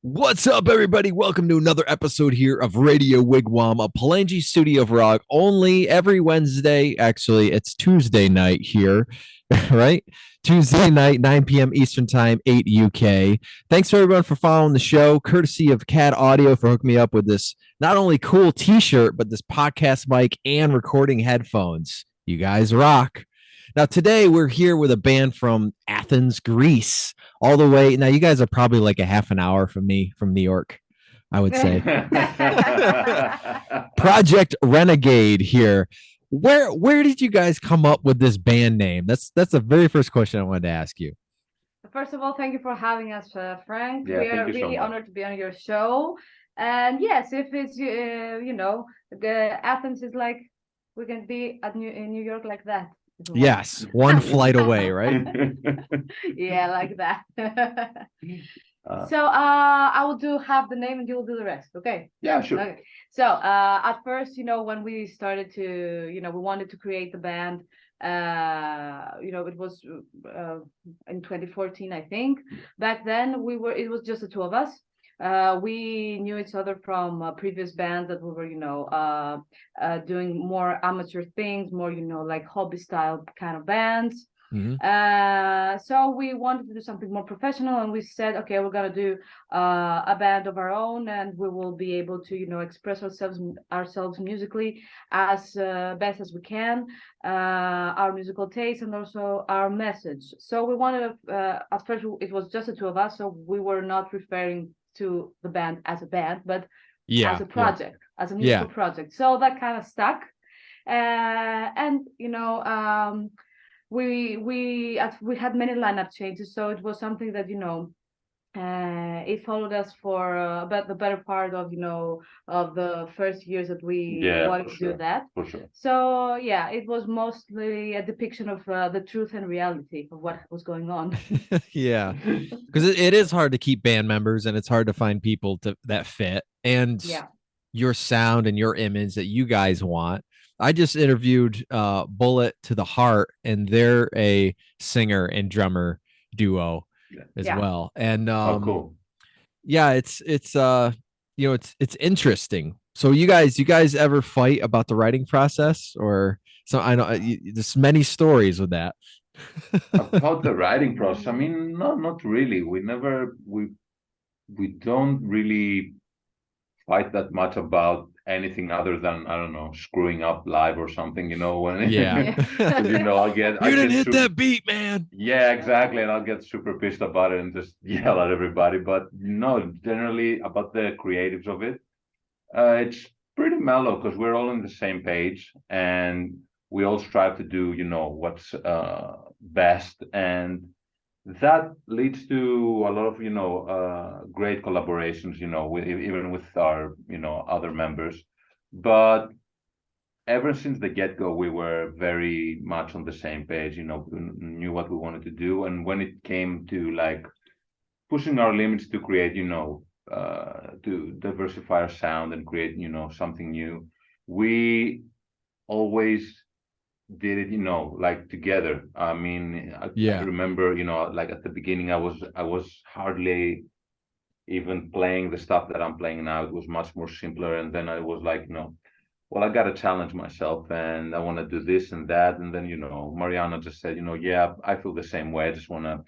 What's up, everybody? Welcome to another episode here of Radio Wigwam, a Palangi studio vlog only every Wednesday. Actually, it's Tuesday night here, right? Tuesday night, 9 p.m. Eastern Time, 8 UK. Thanks to everyone for following the show, courtesy of CAD Audio for hooking me up with this not only cool t-shirt, but this podcast mic and recording headphones. You guys rock. Now, today we're here with a band from Athens, Greece, all the way. Now, you guys are probably like a half an hour from me from New York, I would say. Project Renegade here. Where did you guys come up with this band name? That's the very first question I wanted to ask you. First of all, thank you for having us, Frank. Yeah, We are thank you so really much. honored to be on your show. And yes, if it's the Athens is like we can be in New York like that. if we want. Yes, one flight away, right? Yeah, like that. Uh, So I will do half the name and you will do the rest. Okay. yeah, sure. Okay. So at first, when we started to, we wanted to create the band. It was in 2014, I think. Back then, it was just the two of us. We knew each other from previous bands that we were, doing more amateur things, more, like hobby style kind of bands. Mhm. So we wanted to do something more professional, and we said, okay, we're gonna do a band of our own, and we will be able to, express ourselves musically as best as we can, our musical taste, and also our message. So we wanted to, at first, it was just the two of us, so we were not referring to the band as a band, but Yeah, as a project, as a musical project. So that kind of stuck, and we had many lineup changes, so it was something that it followed us for about the better part of of the first years that we Yeah, wanted for to sure. do that. For sure. So yeah, it was mostly a depiction of the truth and reality of what was going on. yeah, because it is hard to keep band members, and it's hard to find people that fit and Yeah. your sound and your image that you guys want. I just interviewed Bullet to the Heart, and they're a singer and drummer duo Yeah. as Yeah. well. And Oh, cool. yeah, it's it's interesting. So you guys ever fight about the writing process, or so? I know there's many stories with that. About the writing process, I mean, not really. We don't really fight that much about anything other than, I don't know, screwing up live or something, when Yeah. I'll get You didn't hit super, that beat, man. yeah, exactly, and I'll get super pissed about it and just yell at everybody. But no, generally about the creatives of it, it's pretty mellow because we're all on the same page and we all strive to do, what's best, and that leads to a lot of, great collaborations, even with our, other members. But ever since the get-go, we were very much on the same page, we knew what we wanted to do. And when it came to like pushing our limits to create, to diversify our sound and create, something new, we always did it, like together. I mean, I Yeah. remember, like at the beginning, I was hardly even playing the stuff that I'm playing now. It was much more simpler, and then I was like, well, I got to challenge myself, and I want to do this and that. And then, Marianna just said, yeah, I feel the same way. I just want to,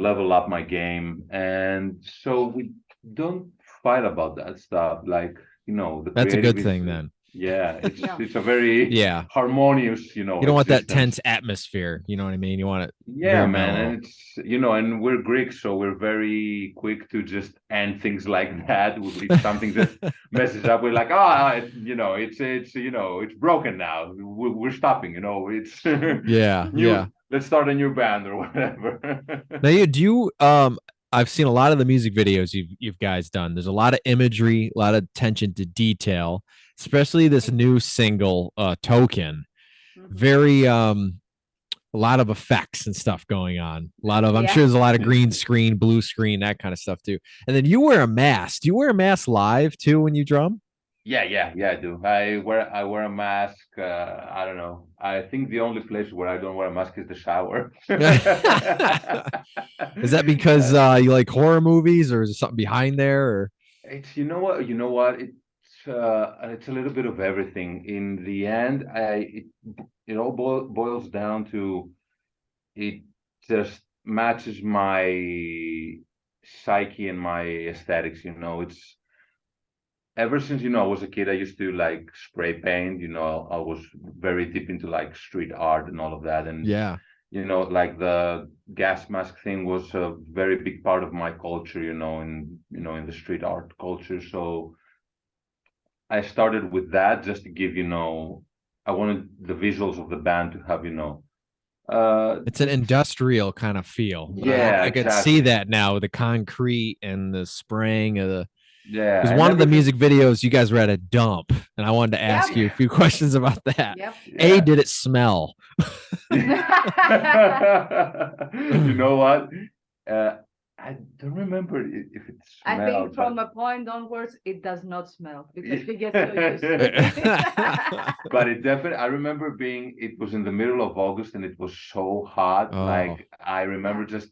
level up my game. And so we don't fight about that stuff. Like, the That's a creative good is, thing then. yeah, it's Yeah. it's a very Yeah. harmonious, You don't want that existence. tense atmosphere. You know what I mean? You want it Yeah, very man, mellow. and it's, and we're Greeks, so we're very quick to just end things like that. If something just messes up, we're like, it's broken now. We're stopping. It's Yeah, yeah. new. Let's start a new band or whatever. Now you do you I've seen a lot of the music videos you've guys done. There's a lot of imagery, a lot of attention to detail, especially this new single, Token. Mhm. Very a lot of effects and stuff going on. A lot of I'm Yeah. sure there's a lot of green screen, blue screen, that kind of stuff too. And then you wear a mask. Do you wear a mask live too when you drum? Yeah, I do. I wear a mask. I don't know. I think the only place where I don't wear a mask is the shower. Is that because you like horror movies, or is there something behind there? Or It's you know what it's a little bit of everything. In the end, it all boils down to it just matches my psyche and my aesthetics. It's ever since I was a kid, I used to like spray paint. I was very deep into like street art and all of that, and yeah, like the gas mask thing was a very big part of my culture. In the street art culture, so I started with that just to give, I wanted the visuals of the band to have, it's an just industrial kind of feel. yeah, I could see exactly. that now, the concrete and the spraying of the. Yeah, Because and one of the ever since, music videos you guys were at a dump, and I wanted to ask Yep. you a few questions about that. Yep. A, yeah. did it smell? You know what? Uh, I don't remember if it I think smelled, from but a point onwards, it does not smell because yeah. we get so used to it. But it definitely, I remember it was in the middle of August and it was so hot. Oh, Like, I remember Yeah. just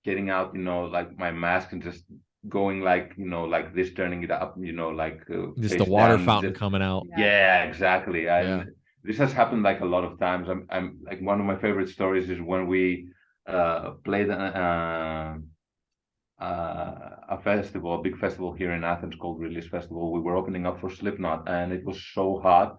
getting out, like my mask and just going like, like this, turning it up, like just the face water down. fountain Just, coming out. Yeah. yeah, exactly. Yeah. And this has happened like a lot of times. I'm like, one of my favorite stories is when we played a festival, a big festival here in Athens called Release Festival. We were opening up for Slipknot, and it was so hot.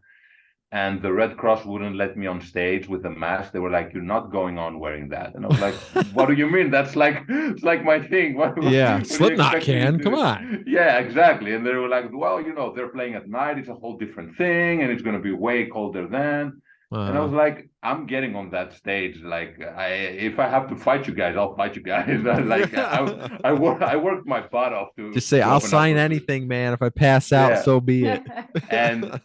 And the Red Cross wouldn't let me on stage with a mask. They were like, "You're not going on wearing that." And I was like, "What do you mean? That's like it's like my thing. Yeah, What do you Slipknot expect me to can. Come do?" on. Yeah, exactly. And they were like, "Well, they're playing at night. It's a whole different thing, and it's going to be way colder then." And I Uh, was like, I'm getting on that stage. Like, if I have to fight you guys, I'll fight you guys. Like, I worked my butt off to just say, to I'll open up sign for. anything, man. If I pass out, Yeah, so be it. and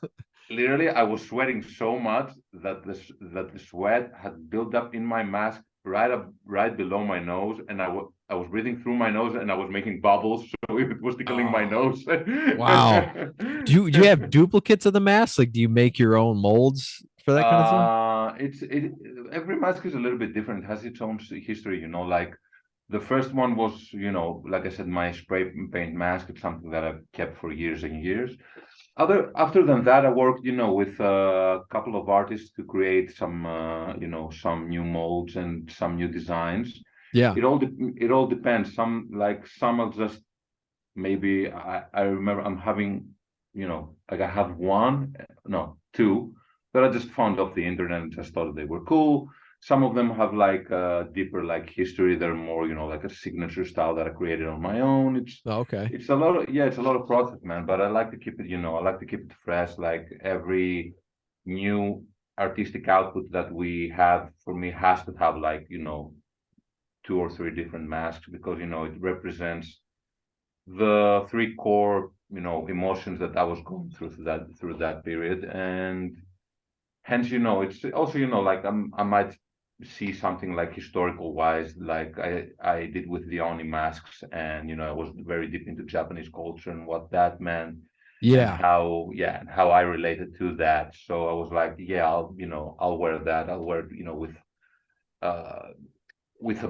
literally, I was sweating so much that the sweat had built up in my mask right below my nose, and I was breathing through my nose, and I was making bubbles, so it was tickling my Oh, nose. wow. Do you have duplicates of the mask? Like, do you make your own molds for that kind of stuff? It every mask is a little bit different. It has its own history, like the first one was, like I said, my spray paint mask. It's something that I've kept for years and years. After than that, I worked, with a couple of artists to create some new molds and some new designs. Yeah. It all depends. Some are just maybe I remember I'm having, like I have one, no, two that I just found off the internet and just thought they were cool. Some of them have like a deeper like history. They're more, like a signature style that I created on my own. Oh, okay. It's a lot of yeah, it's a lot of process, man. But I like to keep it, I like to keep it fresh. Like every new artistic output that we have for me has to have like, two or three different masks because it represents the three core emotions that I was going through that period, and hence it's also like I might see something like historical wise, like I did with the Oni masks, and I was very deep into Japanese culture and what that meant, and Yeah. how I related to that. So I was like, yeah, I'll wear that. I'll wear it, uh with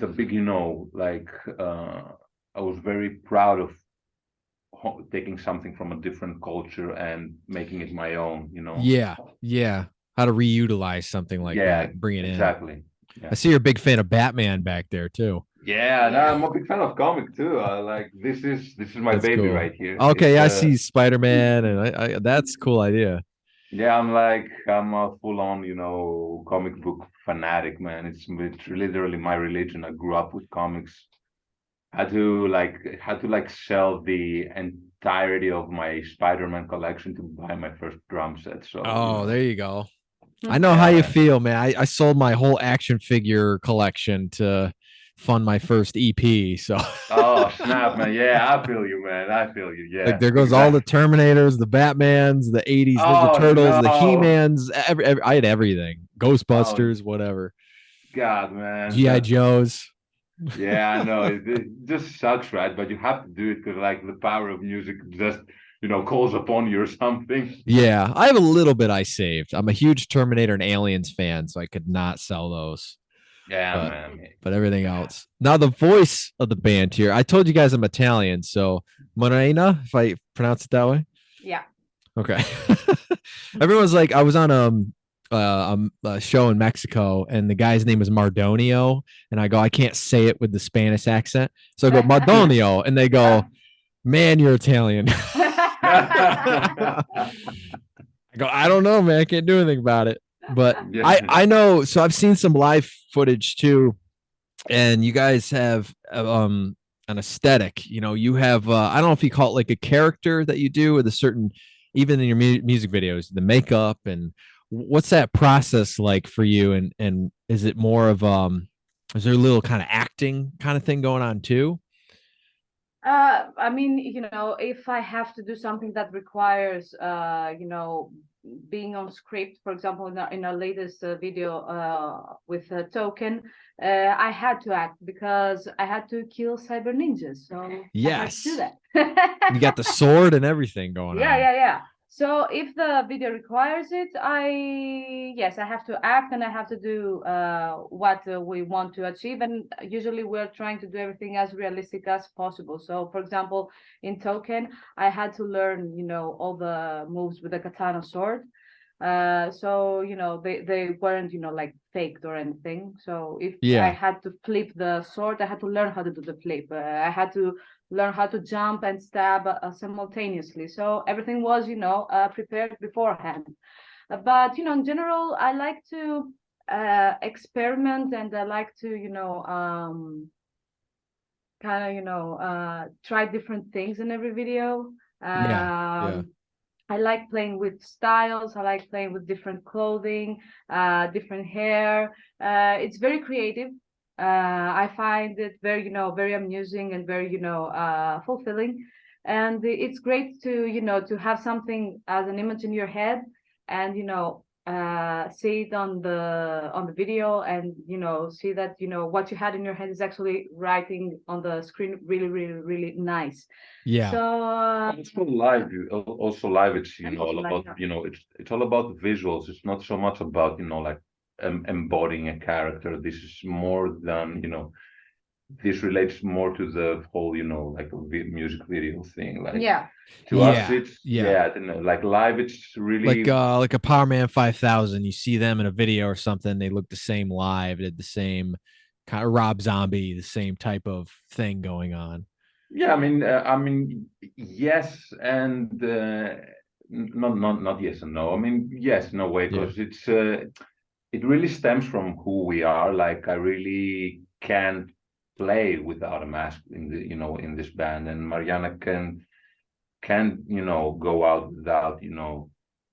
a big, like I was very proud of taking something from a different culture and making it my own, Yeah. Yeah. How to reutilize something like Yeah, that, bring it in. exactly. I Yeah. see you're a big fan of Batman back there too. Yeah, no, I'm a big fan of comic too. Like this is my That's baby cool. right here. Okay, It's I see Spider-Man, and I that's a cool idea. yeah, I'm a full on, comic book fanatic, man. It's literally my religion. I grew up with comics. Had to sell the entirety of my Spider-Man collection to buy my first drum set. So, Oh, there you go. I know how yeah, you man. feel, man. I sold my whole action figure collection to fund my first EP. So Oh, snap, man. Yeah, I feel you, man. I feel you. like Yeah, there goes all the exactly. Terminators, the Batmans, the 80s Ninja Oh Turtles, the no. He-Mans, I had everything. Oh Ghostbusters, whatever. God, man. GI Joes. Yeah, I know. It just sucks, right? But you have to do it because, like, the power of music just calls upon you or something. Yeah, I have a little bit I saved. I'm a huge Terminator and Aliens fan, so I could not sell those. Yeah, But man. everything else. Now the voice of the band here. I told you guys I'm Italian, so Marianna, if I pronounce it that way. Yeah. Okay. Everyone's like, I was on a show in Mexico, and the guy's name is Mardonio, and I go, I can't say it with the Spanish accent, so I go Mardonio, and they go, man, you're Italian. I go, I don't know, man, I can't do anything about it. But I know. So I've seen some live footage too, and you guys have an aesthetic. You have I don't know if you call it like a character that you do with a certain, even in your music videos, the makeup, and what's that process like for you? And is it more of is there a little kind of acting kind of thing going on too? I mean, if I have to do something that requires, being on script, for example, in our latest video with a token, I had to act because I had to kill cyber ninjas. So yes, I had to do that. You got the sword and everything going on. Yeah. So if the video requires it, I have to act and I have to do what we want to achieve. And usually we're trying to do everything as realistic as possible. So for example, in Token, I had to learn, all the moves with the katana sword. So they weren't like faked or anything. So if I had to flip the sword, I had to learn how to do the flip. I had to learn how to jump and stab simultaneously. So everything was prepared beforehand. But in general, I like to experiment, and I like to try different things in every video. I like playing with styles. I like playing with different clothing, different hair. It's very creative. I find it very, very amusing and very, fulfilling. And it's great to, to have something as an image in your head and, see it on the video and, see that, what you had in your head is actually writing on the screen really, really, really nice. Yeah. So also live, it's all about it's all about the visuals. It's not so much about like embodying a character. This is more than this relates more to the whole like a music video thing. Like to us, it's like live. It's really like a Power Man 5000. You see them in a video or something. They look the same live. Did the same kind of Rob Zombie, the same type of thing going on. Yeah, I mean, yes, and not yes and no. I mean, yes, no way, because it's it really stems from who we are. Like, I really can't play without a mask in the in this band, and Marianna can go out without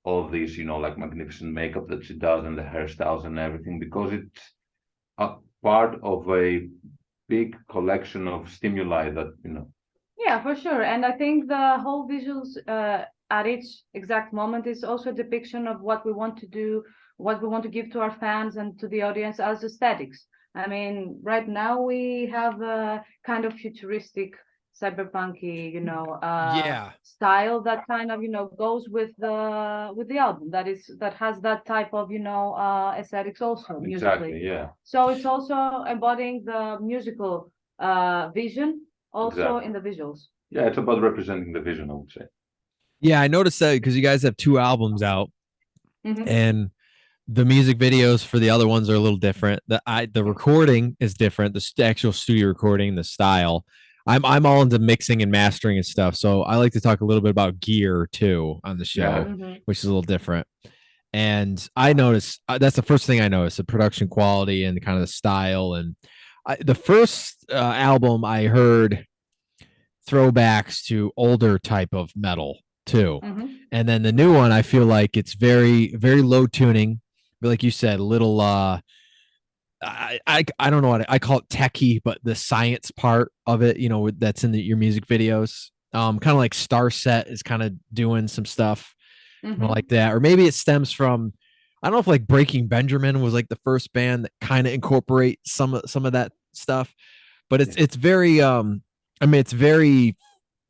all these like magnificent makeup that she does and the hairstyles and everything, because it's a part of a big collection of stimuli that Yeah, for sure. And I think the whole visuals at each exact moment is also a depiction of what we want to do, what we want to give to our fans and to the audience as aesthetics. I mean, right now we have a kind of futuristic cyberpunky style that kind of goes with the album, that has that type of aesthetics also musically. Exactly, yeah. So it's also embodying the musical vision also in the visuals. Yeah, it's about representing the vision, I would say. Yeah, I noticed that because you guys have 2 albums out, and the music videos for the other ones are a little different. The recording is different. The actual studio recording, the style. I'm all into mixing and mastering and stuff, so I like to talk a little bit about gear too on the show, which is a little different. And I noticed that's the first thing I noticed: the production quality and the kind of the style. And the first album I heard throwbacks to older type of metal too, and then the new one I feel like it's very, very low tuning. But like you said, a little I don't know what I call it, techie, but the science part of it, that's in your music videos. Kind of like Starset is kind of doing some stuff like that, or maybe it stems from, I don't know if like Breaking Benjamin was like the first band that kind of incorporate some of that stuff, but it's very I mean, it's very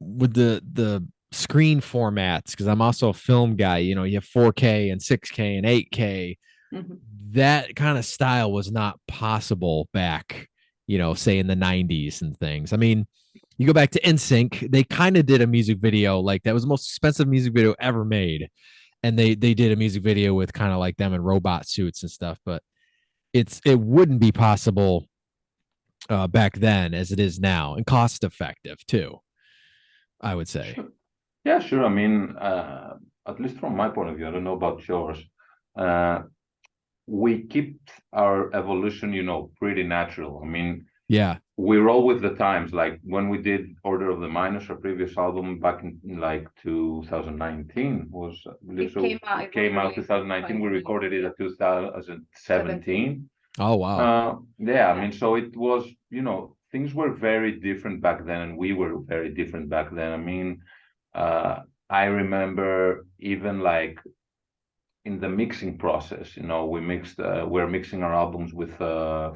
with the screen formats, because I'm also a film guy. You know, you have 4K and 6K and 8K. Mhm. That kind of style was not possible back, you know, say in the 90s and things. I mean, you go back to NSYNC, they kind of did a music video like that. It was the most expensive music video ever made. And they did a music video with kind of like them in robot suits and stuff, but it wouldn't be possible back then as it is now, and cost effective too, I would say. Sure. Yeah, sure. I mean, at least from my point of view, I don't know about yours. Uh, we keep our evolution, you know, pretty natural. I mean, Yeah. we roll with the times. Like when we did Order of the Minus, our previous album back in like 2019 was, I believe so. It came out 2019. We recorded it at 2017. Oh wow. Yeah, I mean, so it was, you know, things were very different back then, and we were very different back then. I mean, I remember even like in the mixing process, you know, we're mixing our albums with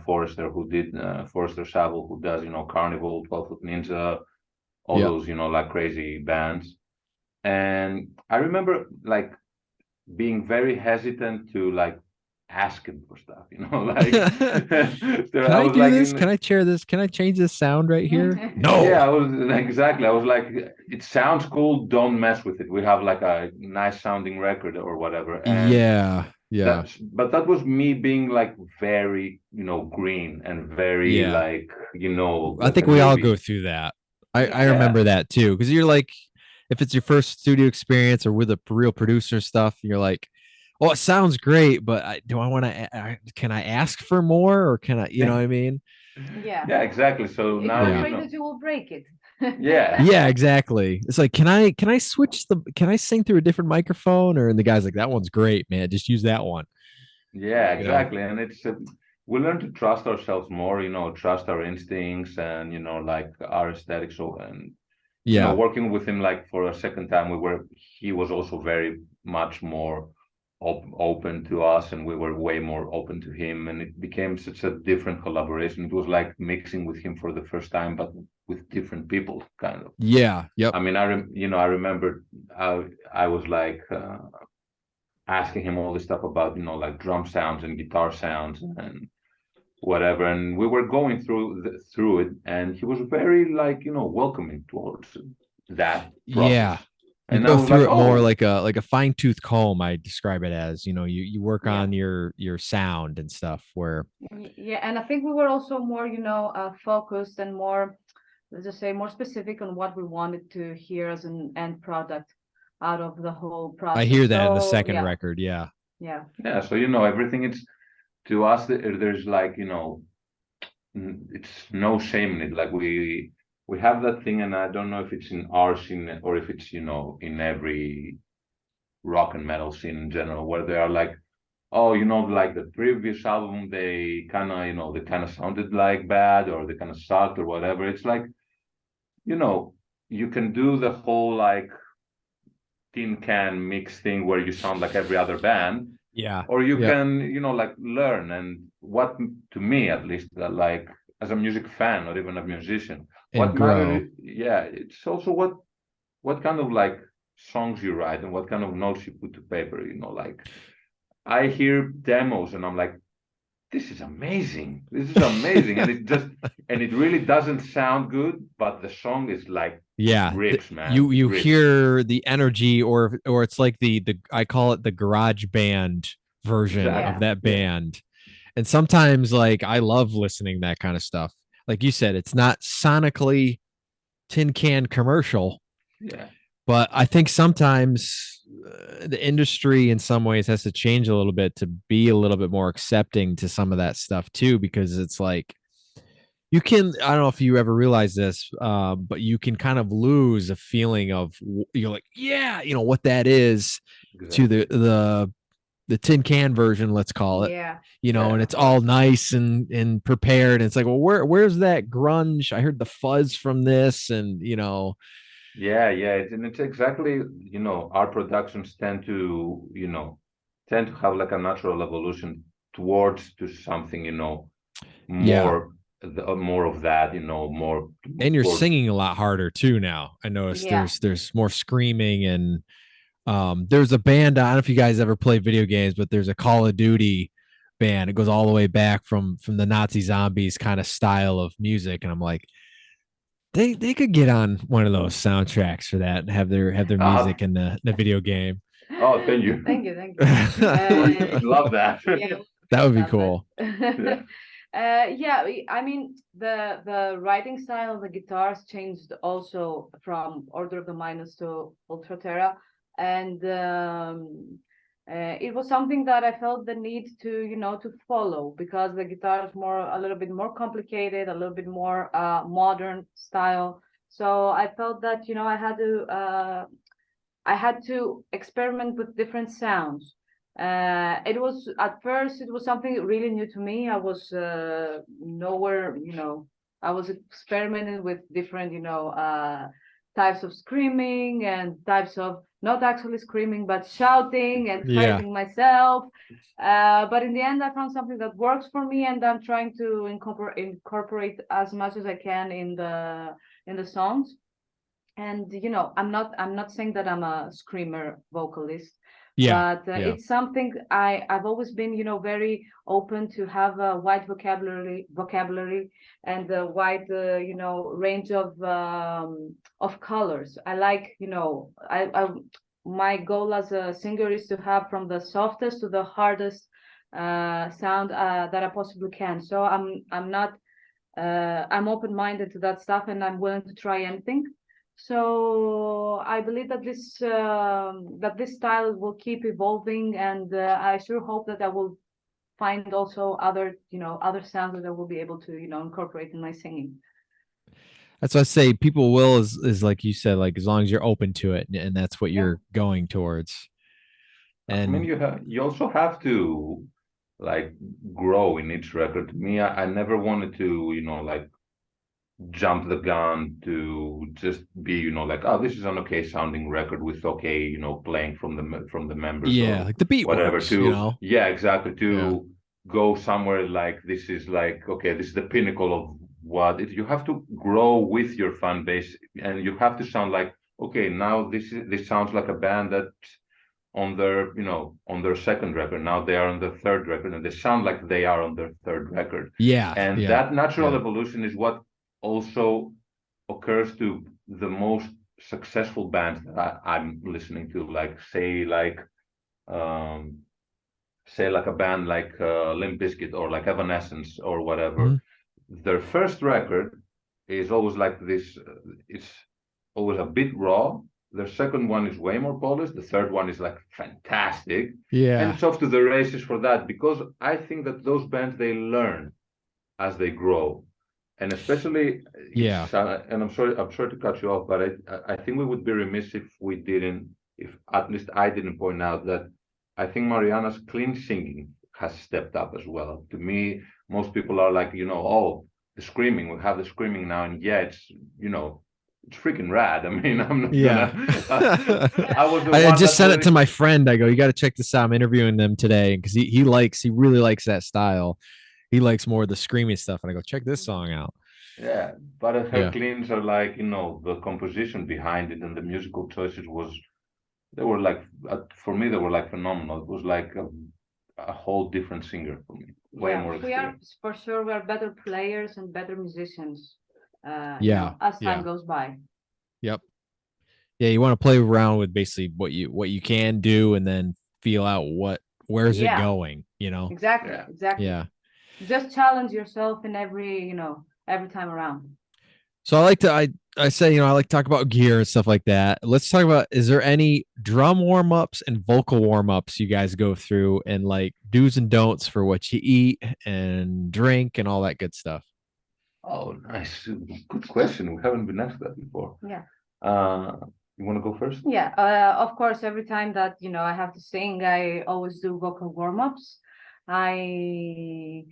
Forrester, who did Forrester Saville, who does, you know, Carnival, 12 Foot Ninja, all Yep. those, you know, like crazy bands. And I remember like being very hesitant to like ask him for stuff, you know, like so Can I was do like this? Can I share this? Can I change this sound right here? No. yeah, I was exactly. I was like, it sounds cool. Don't mess with it. We have like a nice sounding record or whatever. And Yeah. Yeah. but that was me being like very, you know, green and very Yeah. like, you know, I like think a we all newbie. go through that. I Yeah. remember that too. Because you're like, if it's your first studio experience or with a real producer stuff, you're like, oh, it sounds great, but do I want to, can I ask for more, or can I, you know what I mean? Yeah. Yeah, exactly. So If now you're Yeah. you afraid know. that you will break it. Yeah. Yeah, exactly. It's like, can I switch can I sing through a different microphone? Or, and the guy's like, that one's great, man. Just use that one. Yeah, You know? exactly. And it's we learn to trust ourselves more, you know, trust our instincts and, you know, like our aesthetics. So, and, you know, Yeah. working with him like for a second time, he was also very much more open to us, and we were way more open to him. And it became such a different collaboration. It was like mixing with him for the first time, but with different people, kind of. Yeah. Yep. I mean, you know, I remember I was like, asking him all this stuff about, you know, like drum sounds and guitar sounds and whatever, and we were going through it, and he was very like, you know, welcoming towards that Yeah. process. You And I go was like, through it more oh like a fine-tooth comb, I describe it as. You know, you work Yeah. on your sound and stuff where Yeah, and I think we were also more, you know, focused and more, let's just say, more specific on what we wanted to hear as an end product out of the whole I process. hear that in the So second yeah, record. Yeah. yeah, yeah, so you know, everything, it's to us there's like, you know, it's no shame in it. Like we have that thing, and I don't know if it's in our scene or if it's, you know, in every rock and metal scene in general, where they are like, oh, you know, like the previous album, they kind of, you know, they kind of sounded like bad, or they kind of sucked or whatever. It's like, you know, you can do the whole like tin can mix thing where you sound like every other band, Yeah. or you Yep. can, you know, like learn. And what, to me at least, like as a music fan or even a musician, And what grow. matters, yeah, it's also what kind of like songs you write and what kind of notes you put to paper, you know, like I hear demos and I'm like, this is amazing. This is amazing. And it really doesn't sound good, but the song is like, Yeah. rips, man. You Rips. hear the energy, or it's like the I call it the garage band version Exactly. of that Yeah. band. And sometimes like I love listening to that kind of stuff. Like you said, it's not sonically tin can commercial, Yeah. but I think sometimes the industry in some ways has to change a little bit to be a little bit more accepting to some of that stuff too, because it's like you can, I don't know if you ever realize this, but you can kind of lose a feeling of, you're like, yeah, you know what that is, to Exactly. the tin can version, let's call it, yeah, you know, and Yeah. it's all nice and prepared. And it's like, well, where's that grunge? I heard the fuzz from this, and you know, Yeah, yeah. And it's exactly, you know, our productions tend to, you know, have like a natural evolution towards to something, you know, yeah, more more of that, you know, more. And you're towards- singing a lot harder too now. I noticed Yeah. there's more screaming, and there's a band. I don't know if you guys ever play video games, but there's a Call of Duty band. It goes all the way back from the Nazi zombies kind of style of music, and I'm like, they could get on one of those soundtracks for that and have their music in the video game. Oh, thank you. Thank you, thank I you. love that. Yeah, That would be love cool. that. I mean, the writing style of the guitars changed also from Order of the Minus to Ultra Terra, and it was something that I felt the need to, you know, to follow, because the guitar is a little bit more complicated, a little bit more modern style. So I felt that, you know, I had to experiment with different sounds. It was, at first, it was something really new to me. I was nowhere, you know, I was experimenting with different, you know, types of screaming and types of not actually screaming, but shouting and Yeah. praising myself. But in the end, I found something that works for me, and I'm trying to incorporate as much as I can in the songs. And you know, I'm not saying that I'm a screamer vocalist, Yeah. but it's something I've always been, you know, very open to have a wide vocabulary and a wide, you know, range of colors. I like, you know, my goal as a singer is to have from the softest to the hardest sound that I possibly can. So I'm open-minded to that stuff, and I'm willing to try anything. So I believe that this style will keep evolving, and I sure hope that I will find also other, you know, other sounds that I will be able to, you know, incorporate in my singing. That's what I say. People will is like you said, like as long as you're open to it, and that's what you're going towards. I mean, And you also have to like grow in each record. To me, I never wanted to, you know, like jump the gun to just be, you know, like, oh, this is an okay sounding record with okay, you know, playing from the members, yeah, or like the beat whatever. works, To you know. yeah, exactly. To go somewhere like this is like, okay, this is the pinnacle of what you have to grow with your fan base, and you have to sound like, okay, now this sounds like a band that on their, you know, on their second record, now they are on the third record, and they sound like they are on their third record. Yeah. And that natural evolution is what also occurs to the most successful bands that I'm listening to, like um, say like a band like Limp Bizkit or like Evanescence or whatever. Mm-hmm. Their first record is always like this. It's always a bit raw. Their second one is way more polished. The third one is like fantastic. Yeah. And it's off to the races for that, because I think that those bands, they learn as they grow. And especially, and I'm sorry to cut you off, but I think we would be remiss if we didn't, if at least I didn't point out that I think Marianna's clean singing has stepped up as well. To me, most people are like, you know, oh, the screaming, we have the screaming now, and yeah, it's, you know, it's freaking rad. I mean, I'm not gonna. I just sent it to my friend. I go, you got to check this out. I'm interviewing them today because he really likes that style. He likes more of the screaming stuff, and I go, check this song out. Yeah, but her cleans are like, you know, the composition behind it and the musical choices they were like, for me, they were like phenomenal. It was like a whole different singer for me. Way more experience. We are, for sure, we are better players and better musicians. You know, as time goes by. Yep. Yeah, you want to play around with basically what you can do, and then feel out where's it going, you know? Exactly. Yeah. Just challenge yourself in every time around. So I like to I say, you know, I like to talk about gear and stuff like that. Let's talk about, is there any drum warm-ups and vocal warm-ups you guys go through, and like do's and don'ts for what you eat and drink and all that good stuff? Oh, nice. Good question. We haven't been asked that before. Yeah. You want to go first? Yeah. Of course, every time that, you know, I have to sing, I always do vocal warm-ups. I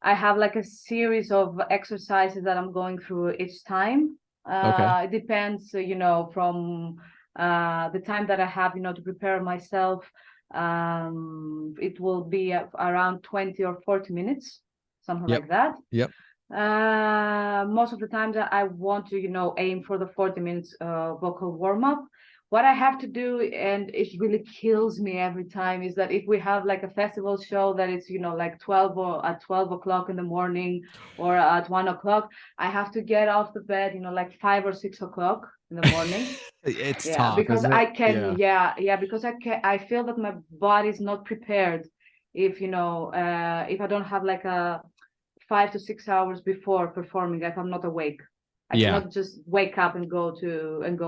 have like a series of exercises that I'm going through each time. It depends, you know, from the time that I have, you know, to prepare myself. It will be around 20 or 40 minutes, something like that. Yep. Most of the times I want to, you know, aim for the 40 minutes vocal warm-up. What I have to do, and it really kills me every time, is that if we have like a festival show that is, you know, like 12 or at 12 o'clock in the morning or at 1 o'clock, I have to get off the bed, you know, like 5 or 6 o'clock in the morning. It's Yeah, tough, because isn't I it? can, yeah, because I feel that my body is not prepared if, you know, if I don't have like a 5 to 6 hours before performing, if I'm not awake. I Yeah. cannot just wake up and go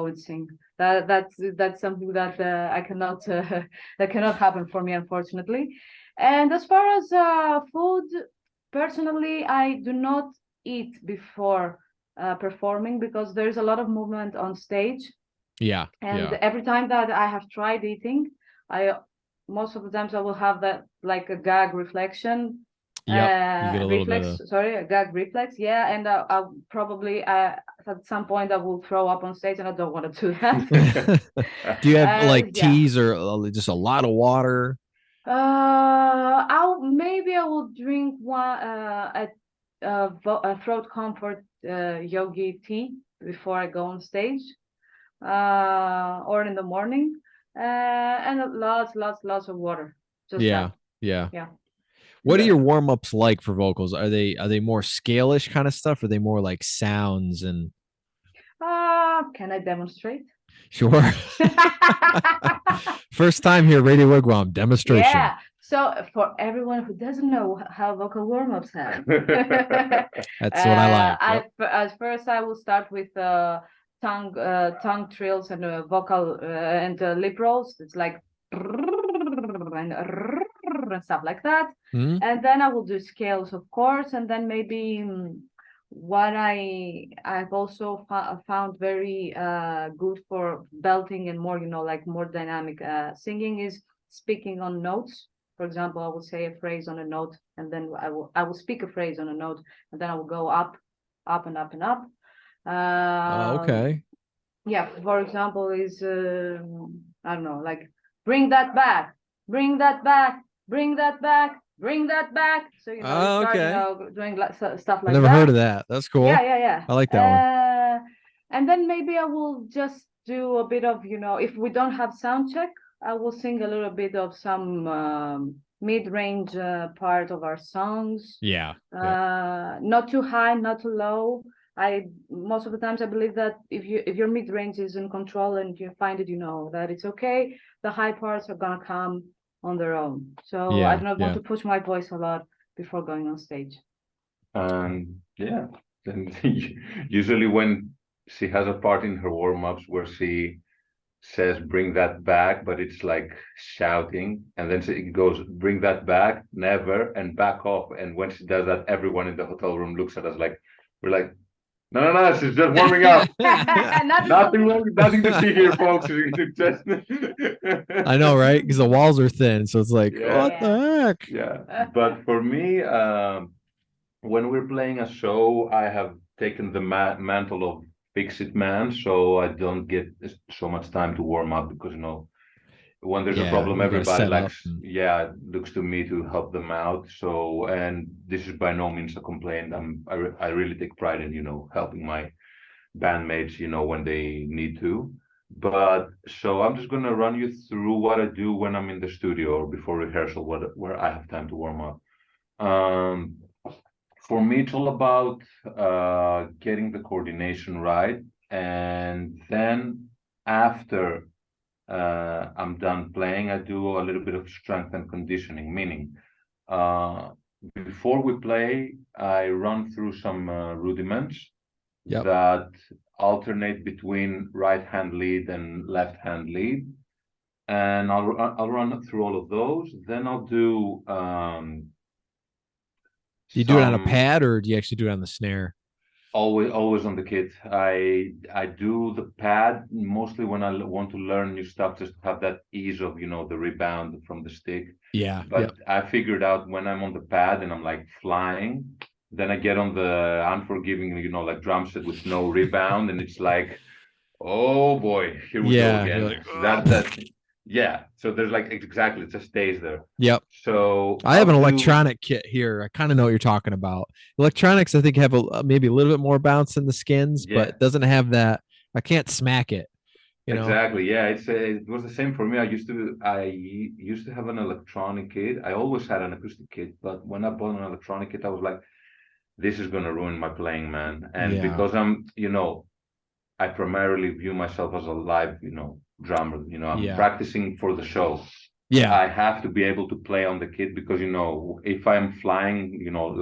and sing. That's something that I cannot that cannot happen for me, unfortunately. And as far as food, personally, I do not eat before performing because there's a lot of movement on stage. Yeah. And Yeah. every time that I have tried eating, I most of the times I will have that like a gag reflection Yep. You get a little bit reflex, of sorry, a gag reflex. Yeah, and I'll probably at some point I will throw up on stage, and I don't want to do that. Do you have like Yeah. teas or just a lot of water? I will drink a throat comfort yogi tea before I go on stage, or in the morning, and lots of water. Just Yeah. that. Yeah. Yeah. What are Yeah. your warm-ups like for vocals? Are they more scale-ish kind of stuff? Or are they more like sounds and Can I demonstrate? sure? First time here, Radio Wigwam demonstration. Yeah. So for everyone who doesn't know how vocal warm-ups have, That's what I like. Yep. At first I will start with tongue trills and vocal and lip rolls. It's like and stuff like that. Mhm. And then I will do scales, of course, and then maybe what I've also found very good for belting and more, you know, like more dynamic singing is speaking on notes. For example, I will say a phrase on a note, and then I will speak a phrase on a note, and then I will go up, up and up and up. Okay. Yeah, for example, is I don't know, like bring that back, bring that back, bring that back, bring that back. So you know, you start, you Okay. know, doing stuff I like never that. heard of that. That's cool. Yeah. I like that one. And then maybe I will just do a bit of, you know, if we don't have sound check, I will sing a little bit of some mid-range part of our songs. Yeah. Not too high, not too low. I most of the times I believe that if your mid-range is in control and you find it, you know, that it's okay, the high parts are gonna come on their own. So I Yeah. do not want Yeah. to push my voice a lot before going on stage. Yeah, and usually when she has a part in her warm-ups where she says bring that back, but it's like shouting, and then she goes bring that back, never, and back off. And when she does that, everyone in the hotel room looks at us like we're like, no, she's just warming up. Nothing to see here, folks. Just I know, right? Because the walls are thin, so it's like, Yeah. what the heck? Yeah, but for me, when we're playing a show, I have taken the mantle of fix-it man, so I don't get so much time to warm up because, you know, when there's a Yeah, problem, you gotta everybody set up. yeah, looks to me to help them out. So, and this is by no means a complaint. I really take pride in, you know, helping my bandmates, you know, when they need to. But so I'm just gonna run you through what I do when I'm in the studio or before rehearsal, where I have time to warm up. Um, for me, it's all about getting the coordination right, and then after I'm done playing, I do a little bit of strength and conditioning, meaning uh, before we play, I run through some rudiments Yep. that alternate between right hand lead and left hand lead. And I'll run through all of those. Then I'll do Do you do it on a some pad or do you actually do it on the snare? always on the kit. I do the pad mostly when I want to learn new stuff, just to have that ease of, you know, the rebound from the stick. Yeah. But Yep. I figured out when I'm on the pad and I'm like flying, then I get on the unforgiving, you know, like drum set with no rebound, and it's like, oh boy, here we go Yeah. You're again. like, That Yeah, so there's like exactly, it just stays there. Yep. So I have an I'll do, electronic kit here. I kind of know what you're talking about. Electronics, I think, have maybe a little bit more bounce in the skins, but yeah, it doesn't have that. I can't smack it, you know? exactly. Yeah, it was the same for me. I used to have an electronic kit. I always had an acoustic kit, but when I bought an electronic kit, I was like, this is gonna ruin my playing, man. And Yeah. because I primarily view myself as a live, drummer. I'm Yeah. practicing for the show. Yeah. I have to be able to play on the kit because if I'm flying,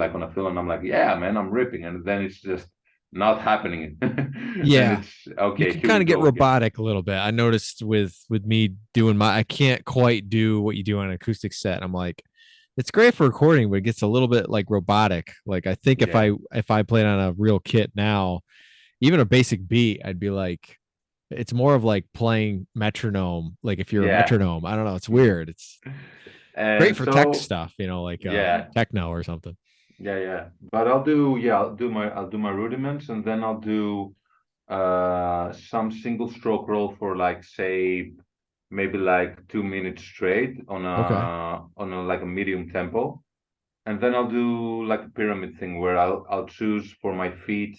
like on a film, and I'm like, yeah, man, I'm ripping, and then it's just not happening. Then Yeah. it's You okay. can Here kind we of get go again. robotic a little bit. I noticed with me doing I can't quite do what you do on an acoustic set. I'm like, it's great for recording, but it gets a little bit like robotic. Like I think if Yeah, I played on a real kit now, even a basic beat, I'd be like, it's more of like playing metronome. Like if you're a yeah. metronome, I don't know. It's weird. It's great And for tech so, stuff, like yeah, techno or something. yeah. But I'll do my rudiments, and then I'll do some single stroke roll for like say maybe like 2 minutes straight Okay. on a like a medium tempo. And then I'll do like a pyramid thing where I'll choose for my feet.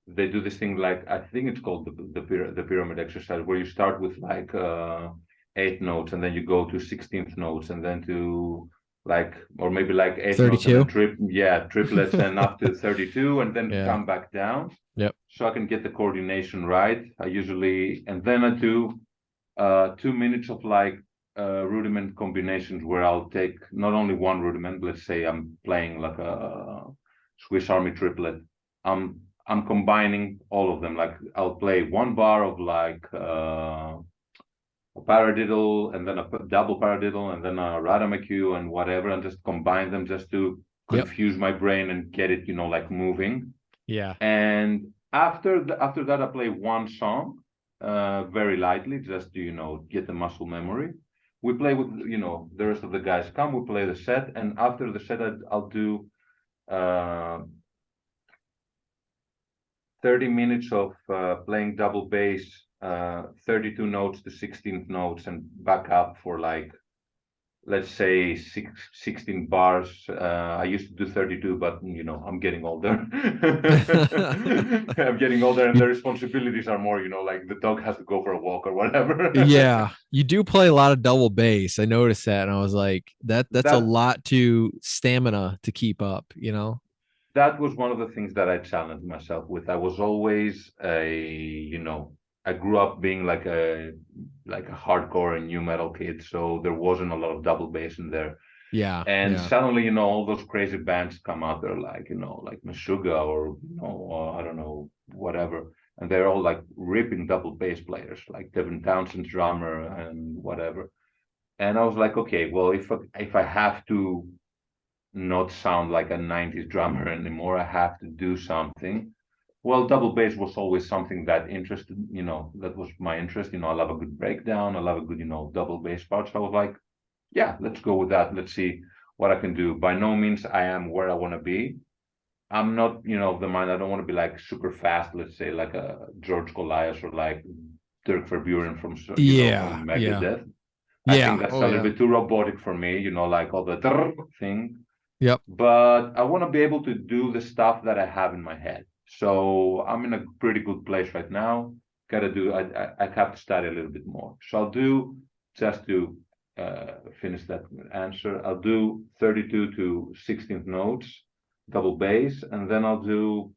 They do this thing like I think it's called the pyramid exercise, where you start with like 8 notes, and then you go to 16th notes, and then to like, or maybe like 8 notes, and then 32. triplets, and up to 32, and then Yeah. come back down, Yep. so I can get the coordination right. And then I do 2 minutes of like rudiment combinations where I'll take not only one rudiment. Let's say I'm playing like a Swiss Army triplet. I'm combining all of them. Like I'll play one bar of like a paradiddle, and then a double paradiddle, and then a radamacue and whatever, and just combine them just to Yep. confuse my brain and get it, like moving. Yeah. And after that, I play one song, very lightly, just to get the muscle memory. We play with the rest of the guys come. We play the set, and after the set, I'll do uh, 30 minutes of playing double bass, 32 notes to 16th notes, and back up for like, let's say 16 bars. I used to do 32, but I'm getting older. I'm getting older, and you the responsibilities are more, like the dog has to go for a walk or whatever. Yeah, you do play a lot of double bass. I noticed that, and I was like, that's a that lot to stamina to keep up. that was one of the things that I challenged myself with. I was always I grew up being like a hardcore and new metal kid, so there wasn't a lot of double bass in there. Yeah, And yeah, suddenly, all those crazy bands come out there, like like Meshuggah, or I don't know, whatever, and they're all like ripping double bass players, like Devin Townsend's drummer and whatever. And I was like, okay, well, if I have to not sound like a 90s drummer anymore, I have to do something. Well, double bass was always something that interested, that was my interest. I love a good breakdown. I love a good, double bass part. So I was like, yeah, let's go with that. Let's see what I can do. By no means I am where I want to be. I'm not, of the mind. I don't want to be like super fast. Let's say like a George Goliath or like Dirk Verburen yeah, from yeah, Megadeth. I think yeah. that's Oh a little yeah. bit too robotic for me. Like all the thing. Yep. But I want to be able to do the stuff that I have in my head. So I'm in a pretty good place right now. Gotta do. I have to study a little bit more. So I'll do, just to finish that answer. I'll do 32 to 16th notes, double bass, and then I'll do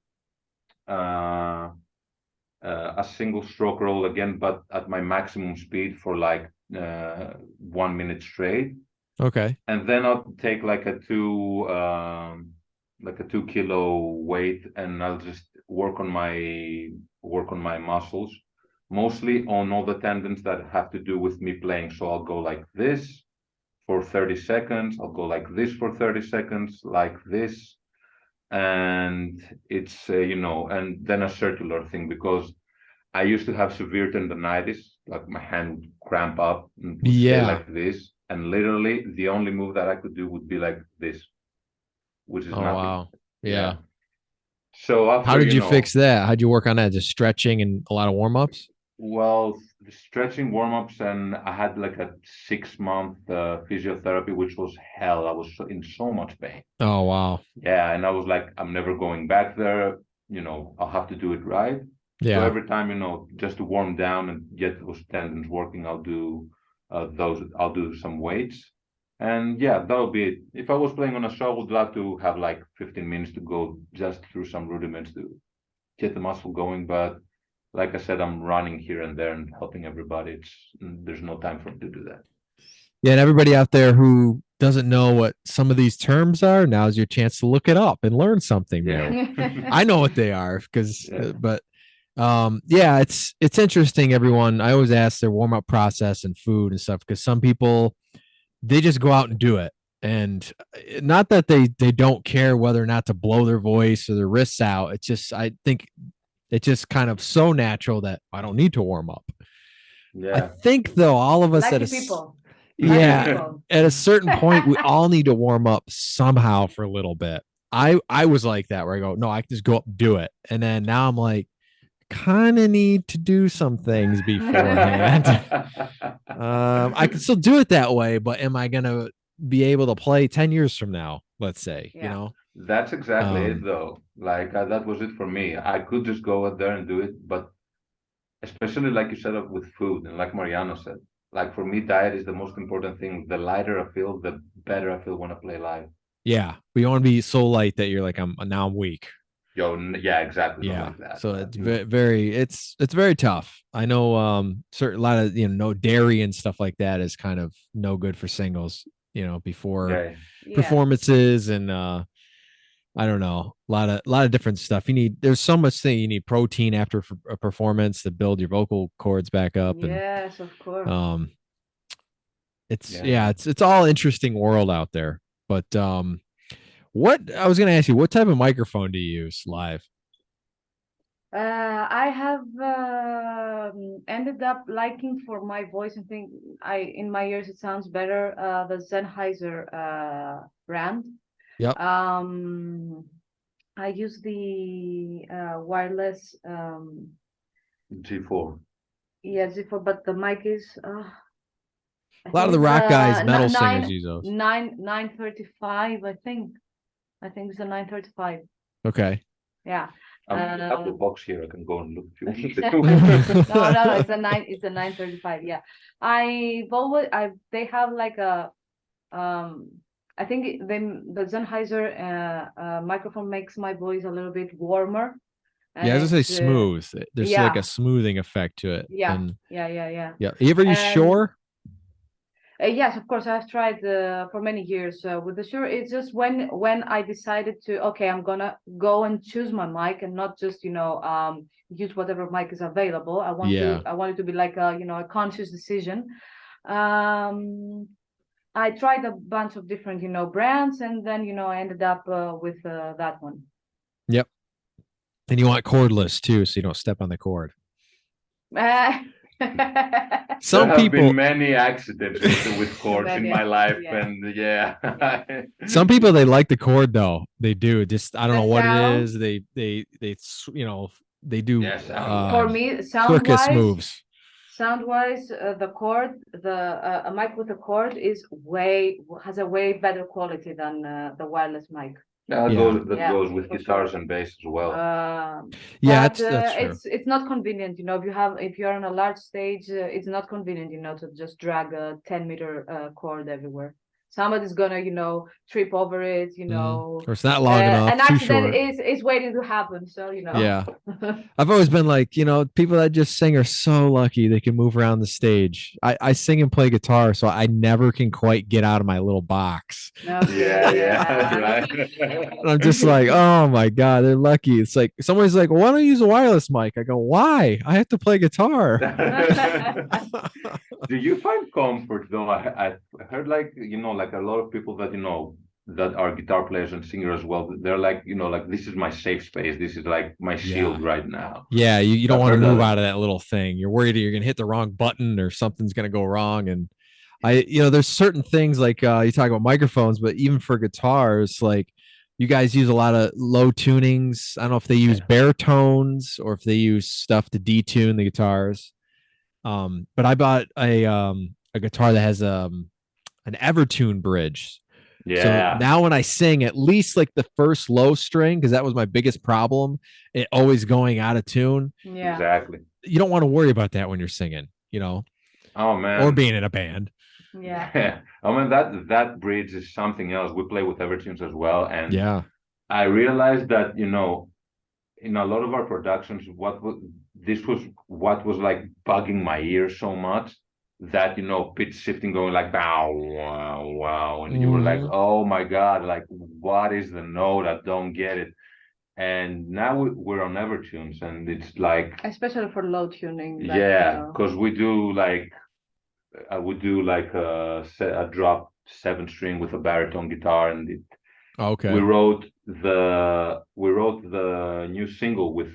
uh, a single stroke roll again, but at my maximum speed for like 1 minute straight. Okay. And then I'll take like a 2 kilo weight, and I'll just work on my muscles, mostly on all the tendons that have to do with me playing. So I'll go like this for 30 seconds. I'll go like this for 30 seconds, like this. And it's, and then a circular thing, because I used to have severe tendonitis, like my hand would cramp up and would stay Yeah. like this. And literally the only move that I could do would be like this, which is Oh nothing. wow. Yeah. Yeah. So How after, did you fix that? How'd you work on that? Just stretching and a lot of warm ups? Well, the stretching warm-ups, and I had like a 6-month physiotherapy, which was hell. I was in so much pain. Oh, wow. Yeah, and I was like, I'm never going back there. I'll have to do it right. So Yeah. every time, just to warm down and get those tendons working, I'll do I'll do some weights. And yeah, that'll be it. If I was playing on a show, I would love to have like 15 minutes to go just through some rudiments to get the muscle going. But like I said, I'm running here and there and helping everybody. There's no time for me to do that. Yeah, and everybody out there who doesn't know what some of these terms are, now's your chance to look it up and learn something new. Yeah. I know what they are because, Yeah. but yeah, it's interesting. Everyone, I always ask their warm up process and food and stuff because some people they just go out and do it, and not that they don't care whether or not to blow their voice or their wrists out. It's just I think it's just kind of so natural that I don't need to warm up. I Yeah. think though, all of us Lucky at a people. yeah, people. at a certain point, we all need to warm up somehow for a little bit. I was like that where I go, no, I can just go up and do it, and then now I'm like, kind of need to do some things beforehand. I can still do it that way, but am I gonna be able to play 10 years from now? Let's say, Yeah. That's exactly it, Um, though. Like that was it for me. I could just go out there and do it, but especially like you said with food, and like Marianna said, like for me, diet is the most important thing. The lighter I feel, the better I feel when I play live. yeah, we don't want to be so light that you're like, I'm weak. Yeah, exactly. Not Yeah, like that. so it's very it's very tough. I know certain a lot of no dairy and stuff like that is kind of no good for singles, before Yeah. Yeah. performances, and I don't know, a lot of different stuff. There's so much thing you need protein after a performance to build your vocal cords back up, Yes, of course. and it's all interesting world out there. But what I was going to ask you, what type of microphone do you use live? I have ended up liking for my voice and think in my ears it sounds better. The Sennheiser brand. Yep. I use the wireless G4. yeah G4, but the mic is A lot of the rock guys, metal singers use those. 935. I think it's a 935. Okay. Yeah. I have the box here. I can go and look if you want No, it's a 935. Yeah. They have like a I think the Sennheiser microphone makes my voice a little bit warmer. Yeah, I was gonna say smooth. There's like a smoothing effect to it. Yeah. And, yeah. You ever use Shure? Yes, of course. I've tried for many years with the Shure. It's just when I decided to, okay, I'm gonna go and choose my mic and not just use whatever mic is available. I want it to be like a conscious decision. I tried a bunch of different brands, and then I ended up with that one. Yep. And you want cordless too, so you don't step on the cord. Some there have people been many accidents with cords in my life, and some people they like the cord though. They do. Just I don't know what it is. They they do for me circus moves. Sound wise, the cord, a mic with a cord has a way better quality than the wireless mic. That goes with guitars and bass as well. That's true. It's not convenient, if you're on a large stage, it's not convenient, to just drag a 10-meter cord everywhere. Somebody's gonna, trip over it, or it's not long enough. An accident is waiting to happen. So Yeah. I've always been like, people that just sing are so lucky they can move around the stage. I sing and play guitar, so I never can quite get out of my little box. Yeah. Right. And I'm just like, oh my God, they're lucky. It's like somebody's like, well, why don't you use a wireless mic? I go, why? I have to play guitar. Do you find comfort though? I heard like a lot of people that that are guitar players and singers as well. They're like like this is my safe space. This is like my shield right now. Yeah, you don't want to move out of that little thing. You're worried you're gonna hit the wrong button or something's gonna go wrong. And there's certain things like you talk about microphones, but even for guitars, like you guys use a lot of low tunings. I don't know if they use baritones or if they use stuff to detune the guitars. But I bought a guitar that has an Evertune bridge. So Yeah, now when I sing, at least like the first low string, because that was my biggest problem, it always going out of tune. Yeah. exactly. You don't want to worry about that when you're singing, you know, Oh or man. being in a band. Yeah. Yeah. I mean that bridge is something else. We play with Evertunes as well, and Yeah. I realized that, in a lot of our productions, this was what was like bugging my ear so much, that pitch shifting going like bow wow wow, and you were like, Mhm. oh my god, like what is the note? I don't get it. And now we're on Evertunes, and it's like, Especially for low tuning. yeah, because I would do like a drop 7 string with a baritone guitar, and we Okay. wrote the new single with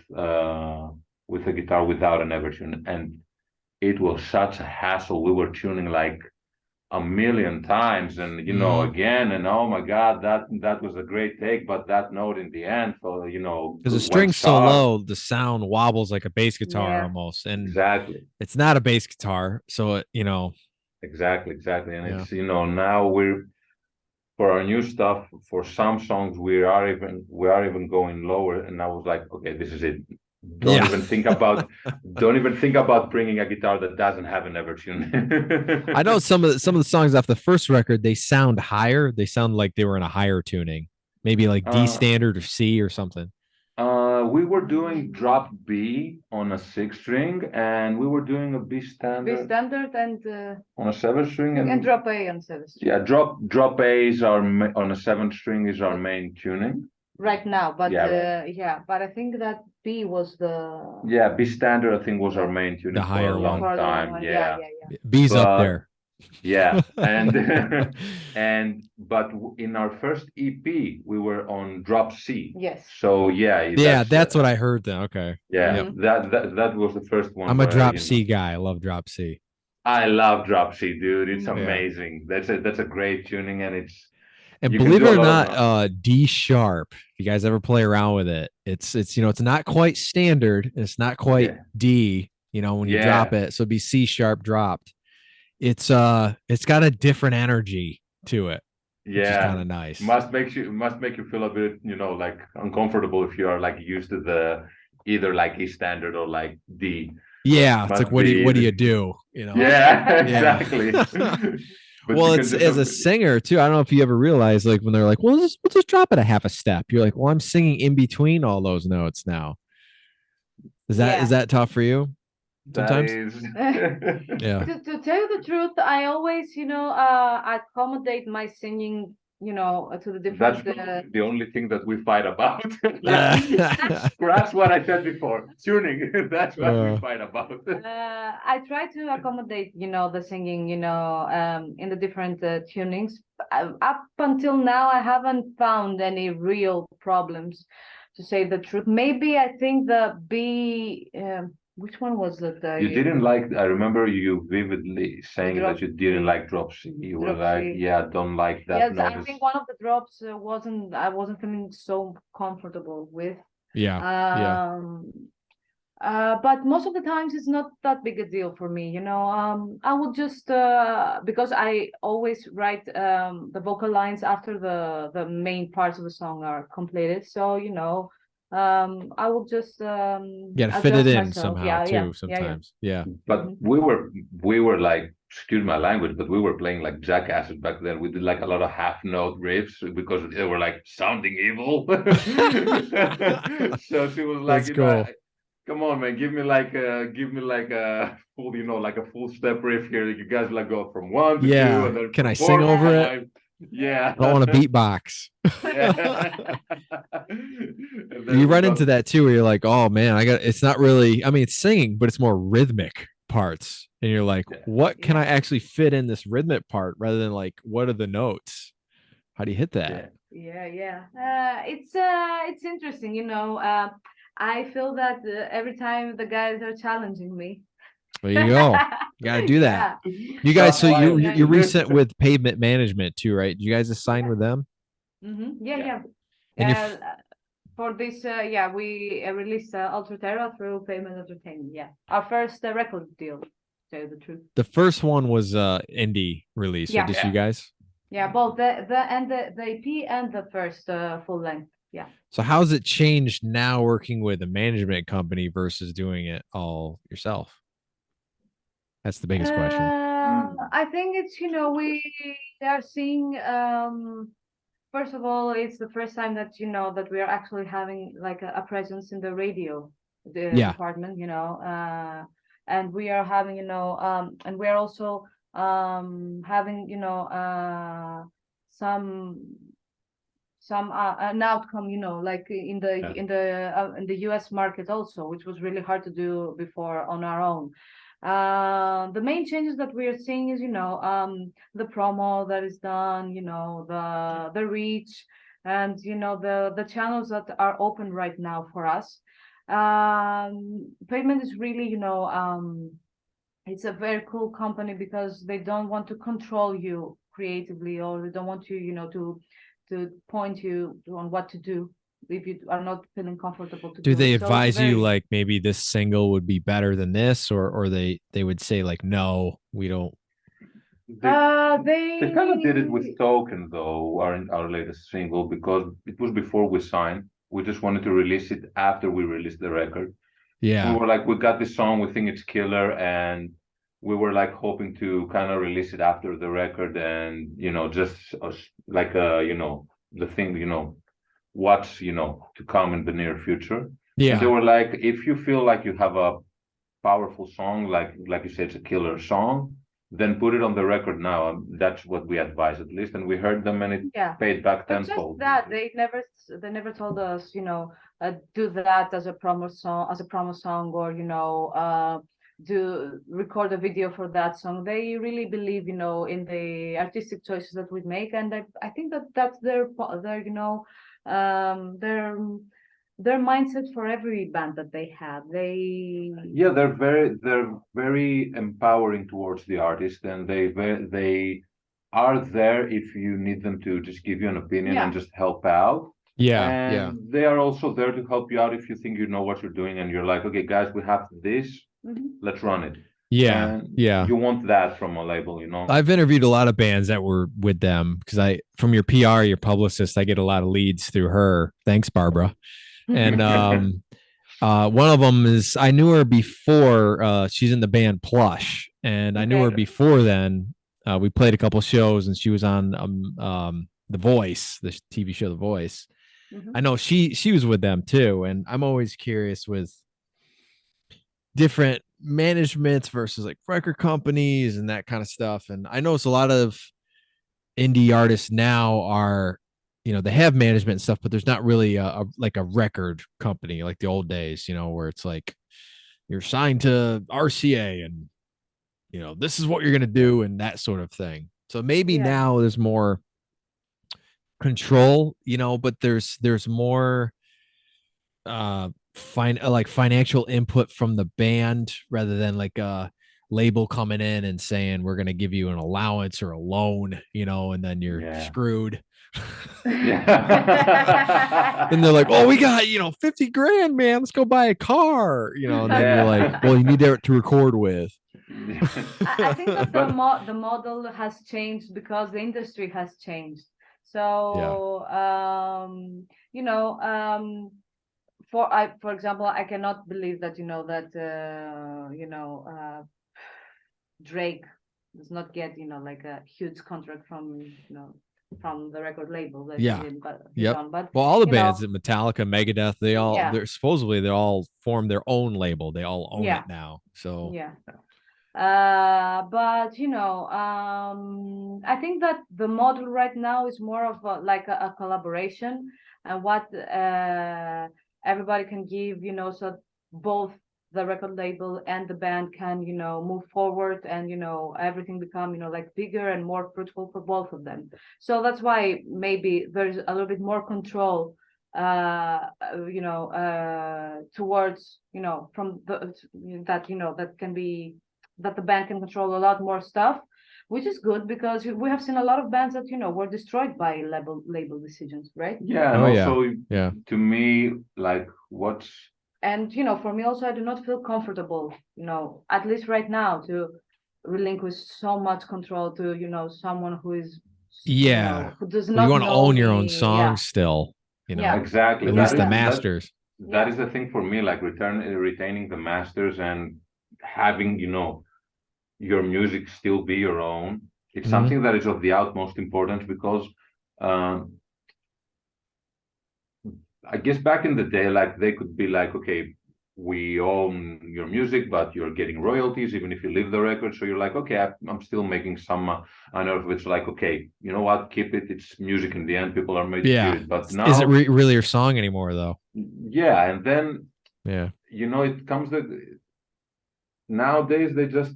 a guitar without an Evertune, and it was such a hassle. We were tuning like a million times, and Mhm. again, and oh my god, that was a great take, but that note in the end, so Because the went string's so sharp. low, the sound wobbles like a bass guitar Yeah. almost, and Exactly. it's not a bass guitar, so Exactly. And yeah. it's, now for our new stuff, for some songs, we are even going lower, and I was like, okay, this is it. Don't Yeah. even think about don't even think about bringing a guitar that doesn't have an Evertune. I know some of the songs off the first record, they sound higher. They sound like they were in a higher tuning, maybe like D uh, standard or C or something. we were doing drop B on a 6 string, and we were doing a B B standard standard on a 7 string, and and drop A on 7 string. yeah, drop A is on a 7 string is our main tuning. Right now, but Yeah. but I think that B was the Yeah, B standard, I think, was our yeah, main The tuning for a higher one. long for the time. one. Yeah, Yeah. B's up but there. yeah, and but in our first EP, we were on drop C. Yes. So yeah, Yeah, that's what I heard then. Okay. yeah, Yep. Mhm. that was the first one I'm a where drop C guy. I love drop C. I love drop C, dude. It's Mhm. Yeah. amazing. That's a great tuning, and And you can believe do it a or lot not, of D sharp. If you guys ever play around with it, it's not quite standard. It's not quite yeah, D, when you drop yeah, it. So it'd be C sharp dropped. It's got a different energy to it, which is kind yeah. of nice. Must make you feel a bit, like uncomfortable if you are like used to the either like E standard or like D. Yeah, it's like Must what do you be, do? yeah, Yeah. exactly. But Well, you can it's just as a singer too. I don't know if you ever realize, like when they're like, "Well, let's just drop it a half a step." You're like, "Well, I'm singing in between all those notes now." Is that Yeah. is that tough for you that sometimes? is Yeah. To tell you the truth, I always, accommodate my singing, to the that's different. the only thing that we fight about. Like, uh, scratch what I said before. Tuning. That's what we uh, fight about. I try to accommodate, the singing, in the different tunings. Up until now, I haven't found any real problems, to say the truth. Maybe I think the B. Which one was it? You didn't like, I remember you vividly saying Drop that you didn't C. like drop C. You were Drop like, C. yeah, I don't like that Yes, note. I think one of the drops I wasn't feeling so comfortable with. yeah. Yeah. Um, but most of the times it's not that big a deal for me, I would just because I always write the vocal lines after the main parts of the song are completed. So, I will just You got to fit it adjust in myself. somehow Yeah. too. Sometimes. Yeah. But Mhm. we were like, excuse my language, but we were playing like jackasses back then. We did like a lot of half note riffs because they were like sounding evil. So she was like, That's cool. come on, man, give me like a full, like a full step riff here. You guys like go from 1 to 2 Yeah. and then Can I from sing 4 to over it? 5. Yeah. I don't want to beatbox. Yeah. And then You we run got into that too, where you're like, "Oh man, it's not really. I mean, it's singing, but it's more rhythmic parts." And you're like, yeah. "What can Yeah. I actually fit in this rhythmic part rather than like what are the notes? How do you hit that?" Yeah. Yeah. It's interesting, I feel that every time the guys are challenging me. There you go. You got to do that. Yeah. You guys, Shots so you're fired. you're recent with Pavement Management too, right? You guys assign Yeah. with them, Yeah. and you're For this, we released Ultra Terra through Payment Entertainment. Yeah, our first record deal. tell you the truth. The first one was indie release, Yeah. right? Just you guys. Yeah, both the EP and the first full length. Yeah. So how's it changed now working with a management company versus doing it all yourself? That's the biggest question. I think it's, we are seeing, first of all, it's the first time that, that we are actually having like a presence in the radio department, and we are having, and we are also having, some an outcome, like in the US market also, which was really hard to do before on our own. The main changes that we are seeing is, the promo that is done, the reach, and the channels that are open right now for us. Pavement is really, it's a very cool company because they don't want to control you creatively, or they don't want you, to point you on what to do if you are not feeling comfortable to do they it. So advise you like maybe this single would be better than this, or they would say like, no, we don't? They kind of did it with Token though, our latest single, because it was before we signed. We just wanted to release it after we released the record. Yeah. We were like, we got this song, we think it's killer, and we were like hoping to kind of release it after the record, and just like the thing, what's to come in the near future. Yeah. And they were like, if you feel like you have a powerful song, like you said, it's a killer song, then put it on the record now. That's what we advise, at least, and we heard them, and it paid back tenfold. Just that they never told us, do that as a promo song, or do record a video for that song. They really believe, in the artistic choices that we make, and I think that's their their mindset for every band that they have. They're very empowering towards the artist, and they are there if you need them to just give you an opinion and just help out. And they are also there to help you out if you think you know what you're doing and you're like, okay guys, we have this, let's run it. You want that from a label. I've interviewed a lot of bands that were with them, because from your PR, your publicist, I get a lot of leads through her. Thanks, Barbara. And one of them is, I knew her before. She's in the band Plush, and I knew her before then. We played a couple shows, and she was on The Voice, the TV show The Voice. I know she was with them too, and I'm always curious with different managements versus like record companies and that kind of stuff. And I know it's a lot of indie artists now are, they have management and stuff, but there's not really like a record company like the old days, where it's like you're signed to RCA and this is what you're gonna do and that sort of thing. So maybe now there's more control, but there's more financial input from the band, rather than like a label coming in and saying we're going to give you an allowance or a loan, and then you're screwed. And they're like, oh, we got 50 grand, man, let's go buy a car, and then you're like, well, you need that to record with. I think that the model has changed because the industry has changed. So for example, I cannot believe that Drake does not get like a huge contract from the record label that but all the bands at Metallica, Megadeth, they all formed their own label. They all own it now. So but I think that the model right now is more of a collaboration, and what everybody can give, so both the record label and the band can move forward, and everything become like bigger and more fruitful for both of them. So that's why maybe there's a little bit more control towards from that the band can control a lot more stuff, which is good, because we have seen a lot of bands that were destroyed by label decisions, right? To me, like, what's and for me also, I do not feel comfortable, at least right now, to relinquish so much control to someone who is who does you not want to know own your own me. songs still, Yeah. Exactly. at Yeah, least the yeah. masters. That is the thing for me, like retaining the masters and having, your music still be your own. It's Mhm. something that is of the utmost importance because I guess back in the day, like they could be like, okay, we own your music, but you're getting royalties even if you leave the record. So you're like, okay, I'm still making some I know if it's like, okay, you know what, keep it. It's music in the end. People are made to hear Yeah. it. But Is now, it really your song anymore though? yeah, and then Yeah. it comes that nowadays they just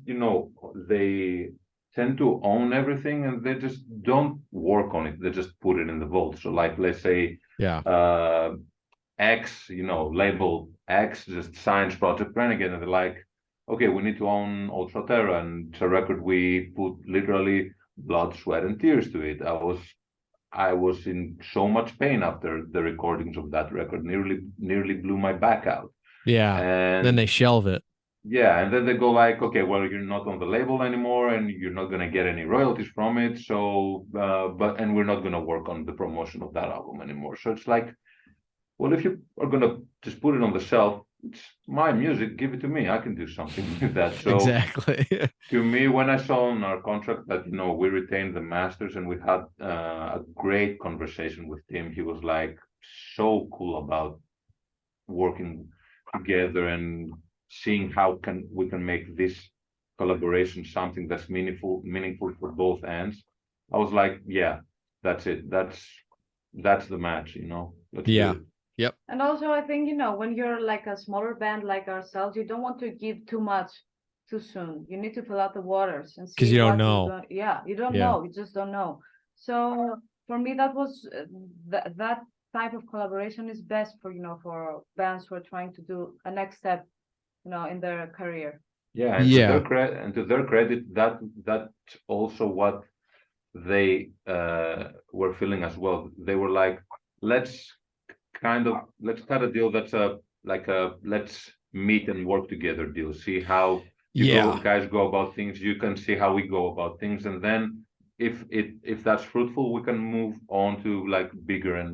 they tend to own everything and they just don't work on it. They just put it in the vault. So like, let's say Yeah. X, label X just signs Project Renegade and they're like, okay, we need to own Ultra Terra, and it's a record we put literally blood, sweat, and tears to it. I was in so much pain after the recordings of that record. Nearly blew my back out. Yeah. And then they shelve it. yeah, and then they go like, okay, well, you're not on the label anymore, and you're not gonna get any royalties from it. So, and we're not gonna work on the promotion of that album anymore. So it's like, well, if you are gonna just put it on the shelf, it's my music. Give it to me. I can do something with that. So Exactly. to me, when I saw in our contract that we retained the masters, and we had a great conversation with Tim. He was like so cool about working together and seeing how we can make this collaboration something that's meaningful for both ends. I was like, yeah, that's it. That's the match. Let's do Yeah. it. Yep. And also, I think, when you're like a smaller band like ourselves, you don't want to give too much too soon. You need to fill out the waters and see Because you don't what is know. going. Yeah, you don't Yeah. know. You just don't know. So for me, that was that type of collaboration is best for for bands who are trying to do a next step, in their career. Yeah, and Yeah. to their credit, that's also what they were feeling as well. They were like, let's let's cut a deal that's like a let's meet and work together deal. See how Yeah. guys go about things. You can see how we go about things, and then if that's fruitful, we can move on to like bigger and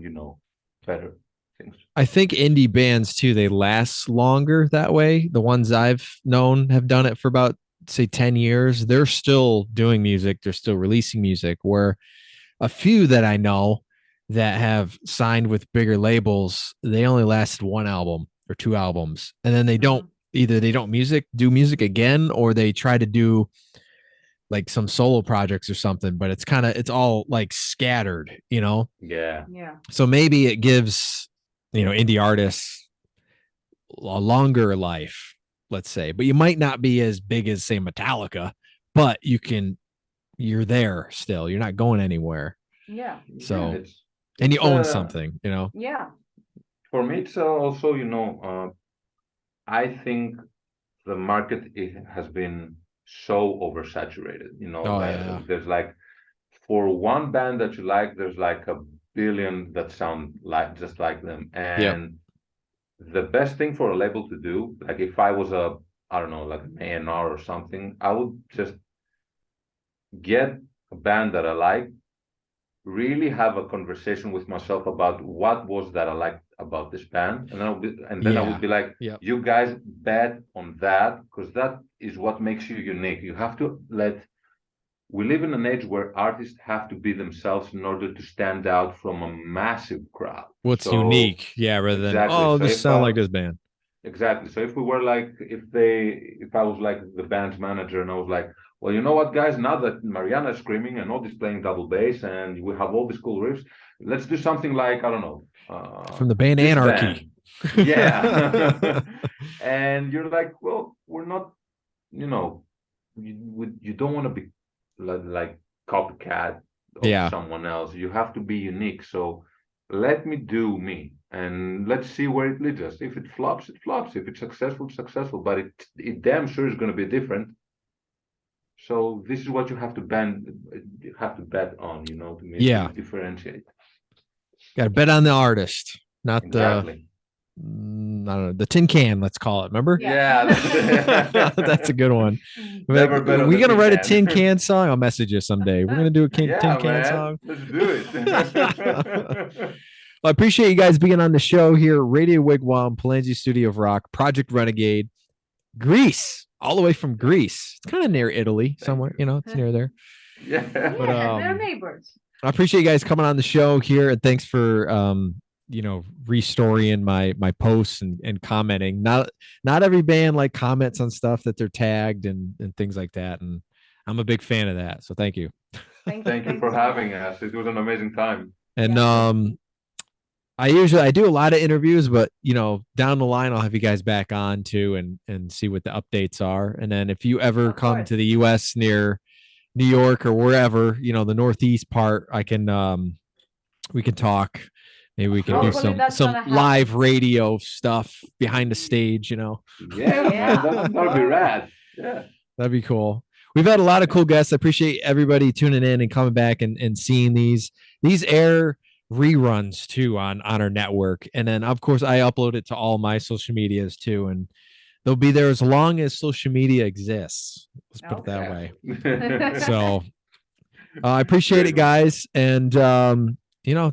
better things. I think indie bands too, they last longer that way. The ones I've known have done it for about, say, 10 years. They're still doing music, they're still releasing music. Where a few that I know that have signed with bigger labels, they only lasted one album or two albums. And then they don't either they don't do music again, or they try to do like some solo projects or something, but it's all like scattered. Yeah. Yeah. So maybe it gives indie artists a longer life, let's say, but you might not be as big as, say, Metallica, but you're there still. You're not going anywhere. Yeah. So, Yeah, and you own uh, something, Yeah. for me, it's also I think the market has been so oversaturated. Oh, yeah. There's like, for one band that you like, there's like a billion that sound like just like them. And the best thing for a label to do, like if I was I don't know, like an A&R or something, I would just get a band that I like, really have a conversation with myself about what was that I liked about this band, and then I would be like, Yep. you guys bet on that, because that is what makes you unique. You have to we live in an age where artists have to be themselves in order to stand out from a massive crowd. What's So, unique, rather than, exactly. oh, So this if sound like this band. Exactly. So if we were like, if I was like the band's manager and I was like, well, you know what, guys, now that Marianna is screaming and Otis playing double bass and we have all these cool riffs, let's do something like, I don't know, From the band this Anarchy. band. Yeah. And you're like, well, we're not, you don't want to be like copycat of someone else. You have to be unique. So let me do me, and let's see where it leads us. If it flops, it flops. If it's successful, it's successful. But it damn sure is going to be different. So this is what you have to bet on, to differentiate. Got to bet on the artist, not Exactly. I don't know, the tin can, let's call it. Remember? Yeah, That's a good one. Never Like, better we than gonna tin write a can. tin can song? I'll message you someday. We're gonna do a tin Yeah, can man, song. let's do it. Well, I appreciate you guys being on the show here. Radio Wigwam, Palangi Studio of Rock, Project Renegade, Greece, all the way from Greece. It's kind of near Italy somewhere, you. it's near there. Yeah. But Yeah, they're neighbors. I appreciate you guys coming on the show here, and thanks for restoring my posts and commenting. Not every band like comments on stuff that they're tagged and things like that, and I'm a big fan of that. So thank you. Thank Thank you for having us. It was an amazing time. And Yeah. I do a lot of interviews, but down the line I'll have you guys back on too and see what the updates are. And then if you ever Of come course. to the US near New York or wherever, the Northeast part, I can we can talk. Maybe we can do Hopefully that's some gonna happen. live radio stuff behind the stage, Yeah, Yeah, man, that'd be of rad. Yeah. That'd be cool. We've had a lot of cool guests. I appreciate everybody tuning in and coming back and seeing these air reruns too on our network. And then of course I upload it to all my social medias too. And they'll be there as long as social media exists. Let's put it that way. Yeah. So I appreciate Great it, guys. And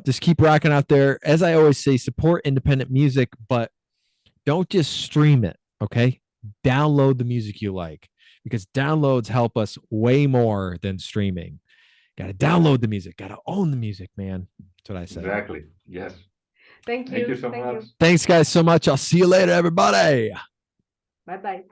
just keep rocking out there. As I always say, support independent music, but don't just stream it. Okay. Download the music you like, because downloads help us way more than streaming. Got to download the music, got to own the music, man. That's what I say. Exactly. Yes. Thank you. Thank you so much. Thanks, guys, so much. I'll see you later, everybody. Bye bye.